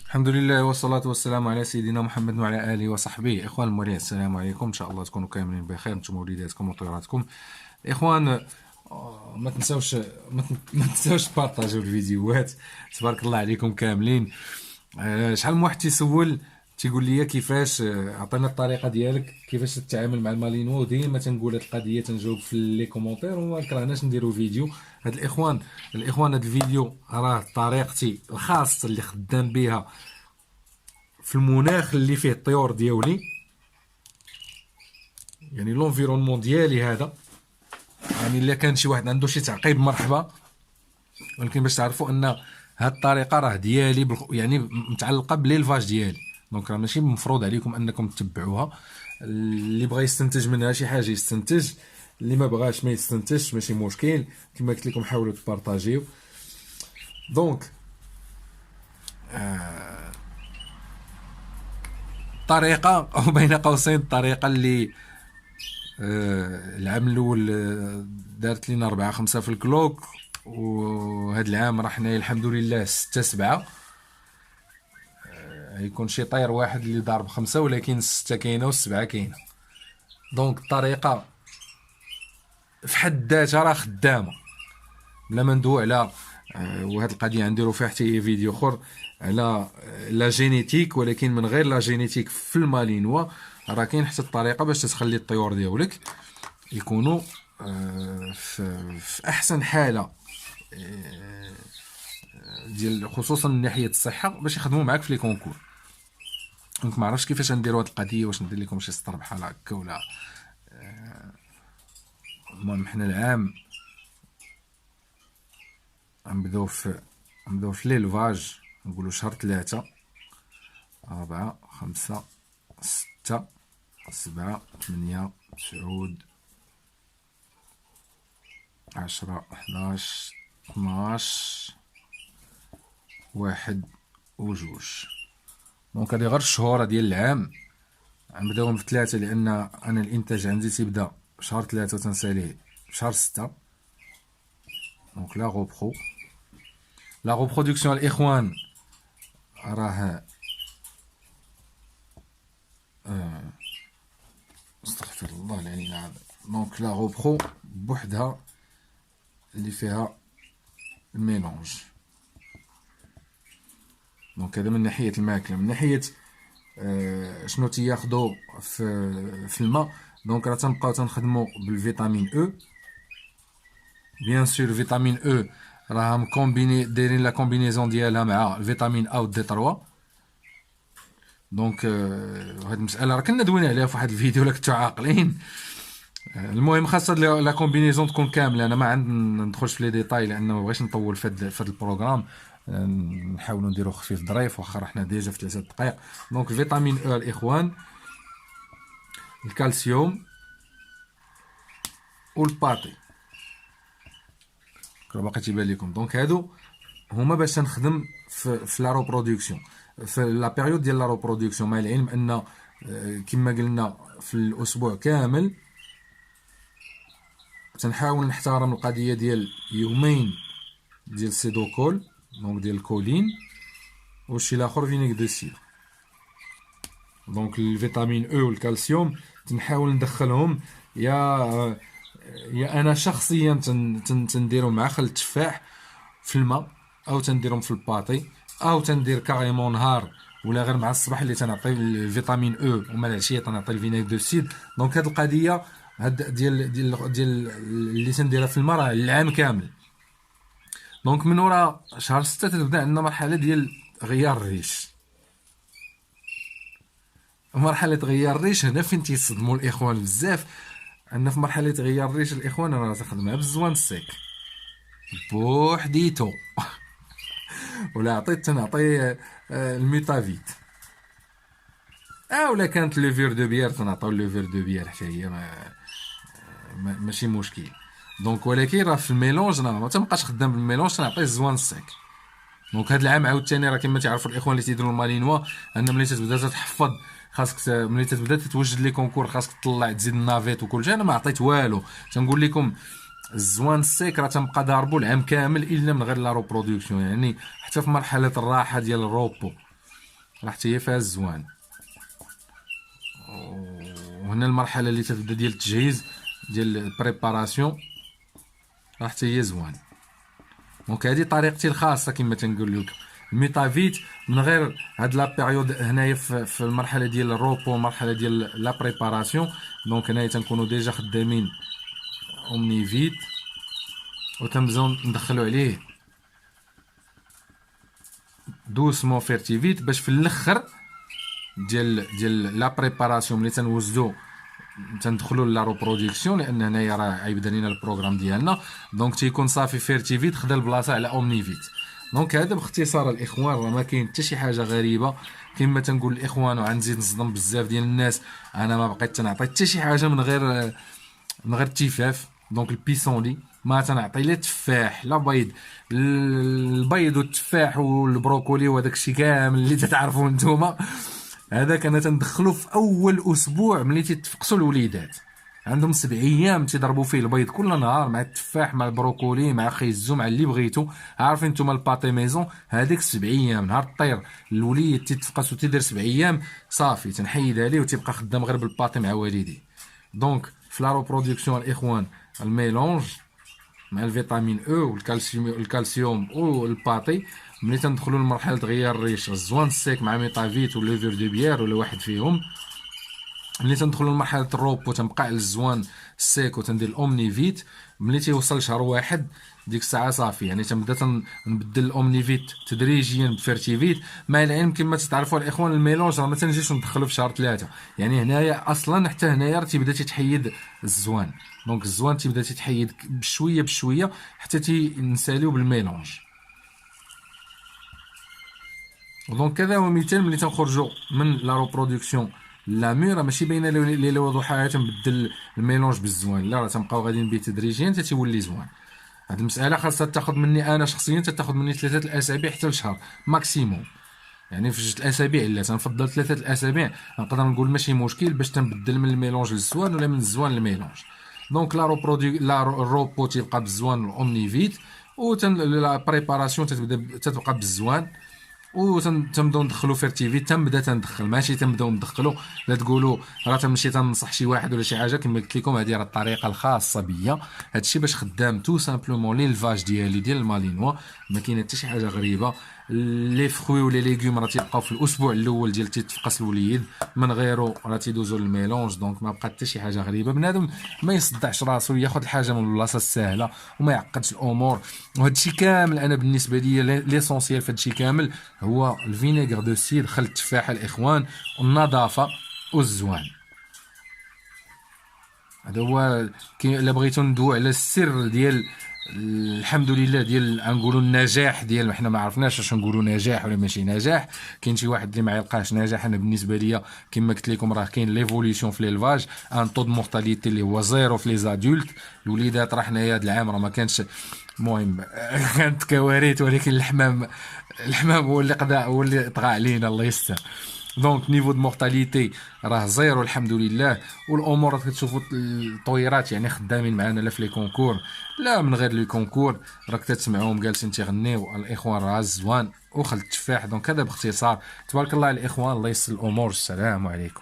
الحمد لله والصلاة والسلام على سيدنا محمد وعلى آله وصحبه. إخوان المريع، السلام عليكم. إن شاء الله تكونوا كاملين بخير، نتوما وليداتكم وطيراتكم. إخوان، ما تنساوش ما تنساوش تبارطاجيو الفيديوهات. تبارك الله عليكم كاملين. شحال من واحد تيقول لي كيفاش، عطينا الطريقه ديالك كيفاش تتعامل مع المالينو. ديما تنقول هاد القضيه، تنجاوب في لي كومونتير وما كرهناش نديرو فيديو. هاد الاخوان هاد الفيديو راه طريقتي الخاصه اللي خدام بها في المناخ اللي فيه الطيور ديالي، يعني لونفيرونمون ديالي هذا. يعني الا كان شي واحد عنده شي تعقيب مرحبا، ولكن باش تعرفوا ان هاد الطريقه راه ديالي، يعني متعلقه بالليلفاج ديالي. دونك راه ماشي مفروض عليكم انكم تتبعوها. اللي بغى يستنتج منها شي حاجه يستنتج، اللي ما بغاش ما يستنتجش، ماشي مشكل. كما قلت لكم حاولوا تبارطاجيو. دونك طريقه او بين قوسين الطريقه اللي العام الاول دارت لينا 4 5 في الكلوك، وهاد العام راه حنايا الحمد لله 6 7. يكون شي طير واحد اللي ضارب 5، ولكن 6 كاينه و7 كاينه. دونك الطريقه في حد ذاتها راه خدامه، بلا ما ندوي على وهاد القضيه غنديرو فيها حتى فيديو اخر على لا جينيتيك. ولكن من غير لا جينيتيك في المالينوا راه كاين حتى الطريقه باش تخلي الطيور ديالك يكونوا في احسن حاله، ديال خصوصا من ناحيه الصحه، باش يخدموا معاك في لي كونكور. دونك ما عرفتش كيفاش نديروا هاد القضيه، واش ندير لكم شي سطر بحال هكا ولا. المهم حنا العام غنبداو في ليلفاج. نقولوا شهر 3 4 5 6 7 8 9 10 11 12 1 و2. دونك هادي غير الشهور ديال العام. غنبداوهم في 3 لان انا الانتاج عندي تيبدا شهر 3 وتنساليه شهر 6. دونك لا غوبرودكسيون الاخوان راه استغفر الله العلي العظيم. دونك لا غوبرو بوحدها اللي فيها الميلونج. دونك هذا من ناحيه الماكله. من ناحيه شنو تياخدو في الماء، دونك راه تنبقاو تنخدمو بالفيتامين او. بيان سور فيتامين او راه مكومبيني، دايرين لا كومبينيزون ديالها مع الفيتامين ا و دي 3. دونك هاد المساله راه كنا دوينا عليها في واحد الفيديو، لا كنتو عاقلين. المهم خاص لا كومبينيزون تكون كامله. انا ما عند ندخلش في لي ديتاي لان ما بغيتش نطول في هاد البروغرام. نحاولوا نديرو خفيف ظريف، واخا حنا ديجا في 3 دقائق. دونك فيتامين او الاخوان، الكالسيوم والباطي راه باقي تيبان لكم. دونك هادو هما باش نخدم في لا ريبرودكسيون، في لا بيريود ديال لا ريبرودكسيون. مع العلم ان كما قلنا في الاسبوع كامل تنحاول نحترم القضيه ديال يومين ديال السيدوكول، دونك ديال الكولين، والشي الاخر فينيك دو سير. دونك الفيتامين او والكالسيوم تنحاول ندخلهم يا انا شخصيا تنديرهم مع خل التفاح في الماء، او تنديرهم في الباطي، او تندير كاريمون نهار ولا غير مع الصباح اللي تنعطي الفيتامين او، ومع العشيه تنعطي الفينيك دو سيد. دونك هاد القضيه هاد ديال اللي تنديرها في الماء راه العام كامل. دونك من ورا شهر 6 تبدا عندنا مرحله ديال غيار الريش. مرحله غيار الريش هنا فين تيصدموا الاخوان بزاف. عندنا في مرحله غيار الريش الاخوان راه تخدمها بالزوان السيك بوحديتو ولا عطيت تنعطي الميتافيت، ولا كانت لوفير دو بيير تنعطيو لوفير دو بيير حتى هي ماشي مشكل. دونك ولكن راه في الميلونج انا ما تنبقاش خدام بالميلونج، تنعطي الزوان السيك. دونك هاد العام عاوتاني راه كما تعرفوا الاخوان اللي تيديروا المالينوا، ان ملي تبدا تحفظ خاصك ملي تبدا تتوجد لي كونكور خاصك تطلع تزيد النافيت وكل شيء. انا ما عطيت والو. تنقول لكم الزوان السيك راه تنبقى ضاربو العام كامل الا من غير لا ريبرودكسيون، يعني حتى في مرحله الراحه ديال الروبو. راه حتى هي فيها الزوان. وهنا المرحله اللي تبدا ديال التجهيز ديال البريباراسيون راه حتى هي زوان. دونك هذه طريقتي الخاصه كما تنقول لك. الميتافيت من غير هاد لا بيريود هنايا في المرحله ديال الروبو، المرحله ديال لا بريباراسيون. دونك هنايا تنكونوا ديجا خدامين اومنيفيت وتنبداو ندخلوا عليه دوسمون فيرتيفيت باش في الاخر ديال لا بريباراسيون ملي تنوجدو تندخلوا لا ريبرودكسيون، لان هنايا راه عيبدا لينا البروغرام ديالنا. دونك تيكون صافي فيرتيفيت خدا البلاصه على اومنيفيت. دونك هذا باختصار الاخوان، راه ما كاين حتى شي حاجه غريبه كما تنقول الاخوان. وغنزيد نصدم بزاف ديال الناس، انا ما بقيت تنعطي حتى شي حاجه من غير التفاف. دونك البيسونلي ما تنعطي لا تفاح لا بيض. البيض والتفاح والبروكولي وهداك الشيء كامل اللي تتعرفوا نتوما، هذاك انا تندخلو في اول اسبوع ملي تيتفقسوا الوليدات. عندهم 7 ايام تيضربوا فيه البيض كل نهار مع التفاح مع البروكولي مع خيزو مع اللي بغيتو. عارفين نتوما الباطي ميزون هذيك 7 ايام نهار طير الوليد تيتفقس وتيدير 7 ايام صافي تنحيدها ليه وتيبقى خدام غير بالباطي مع والديه. دونك في لا ريبرودكسيون الاخوان الميلونج مع الفيتامين او والكالسيوم والباطي. ملي تندخلوا لمرحله غيار الريش الزوان السيك مع ميتافيت وليفر دو بيير ولا واحد فيهم. ملي تندخلوا لمرحله الروبو تنبقى على الزوان السيك وتندير الاومنيفيت. ملي تيوصل شهر واحد ديك الساعه صافي يعني تنبدا نبدل الاومنيفيت تدريجيا بفيرتيفيت. مع العلم كما تعرفوا الاخوان الميلونج راه ما تنجيش ندخلوا في شهر 3. يعني هنايا اصلا حتى هنايا راه تيبدا تيتحيد الزوان. دونك الزوان تيبدا تيتحيد بشويه بشويه حتى تنساليو بالميلونج. دونك كذا هو مثال ملي تنخرجوا من لا ريبرودكسيون لا ميرا ماشي باينه لي وضوحها تنبدل الميلونج بالزوان، لا راه تنبقاو غاديين به تدريجيا حتى تيولي زوان. هاد المساله خاصها تاخذ مني انا شخصيا تاخذ مني 3 الاسابيع حتى لشهر ماكسيموم. يعني في 6 الاسابيع الا تنفضل 3 الاسابيع نقدر نقول ماشي مشكل باش تنبدل من الميلونج للزوان ولا من الزوان للميلونج. دونك لا الروبو تيبقى بالزوان والاومنيفيت و لا بريباراسيون تتبقى بالزوان وتنبداو ندخلو فيرتيفيت. تنبدا تندخل ماشي تنبداو ندخلو لا تقولوا راه تمشي تنصح شي واحد ولا شي حاجه. كما قلت لكم هذه راه الطريقه الخاصه بيا. هادشي باش خدام تو سامبلومون ليلفاج ديالي ديال المالينوا. ما كاينه حتى شي حاجه غريبه. لي فروي ولا ليغوم راه تيبقاو في الاسبوع الاول ديال تيتفقس الوليد، من غيرو راه تيدوزو للميلونج. دونك ما بقات حتى شي حاجه غريبه. بنادم ما يصدعش راسو ياخذ الحاجه من البلاصه السهله وما يعقدش الامور. وهادشي كامل انا بالنسبه لي ليسونسيال في هادشي كامل هو الفينيغر دو سيد، خل التفاحه الاخوان والنظافه والزوان. هذا هو الا بغيتو ندوي على السر ديال الحمد لله ديال نقولوا النجاح ديال حنا ما عرفناش واش نقولوا نجاح ولا ماشي نجاح. كاين شي واحد اللي ما يلقاش نجاح. انا بالنسبه ليا كما قلت لكم راه كاين ليفوليسيون في ليلفاج ان طو دو مورتاليتي اللي هو زيرو في لي زادولت. الوليدات راه حنايا هذا العام راه ما كانش المهم كانت كوارث، ولكن الحمام هو اللي قضى هو اللي طغى علينا الله يستر. دونك نيفو دو مورتاليتي راه زيرو الحمد لله. والامور راك تشوفوا الطويرات يعني خدامين معنا لا في لي كونكور لا من غير لي كونكور. راك تسمعوهم جالسين تيغنيو الاخوان راه الزوان وخل التفاح. دونك هذا باختصار تبارك الله على الاخوان. الله يسر الامور. السلام عليكم.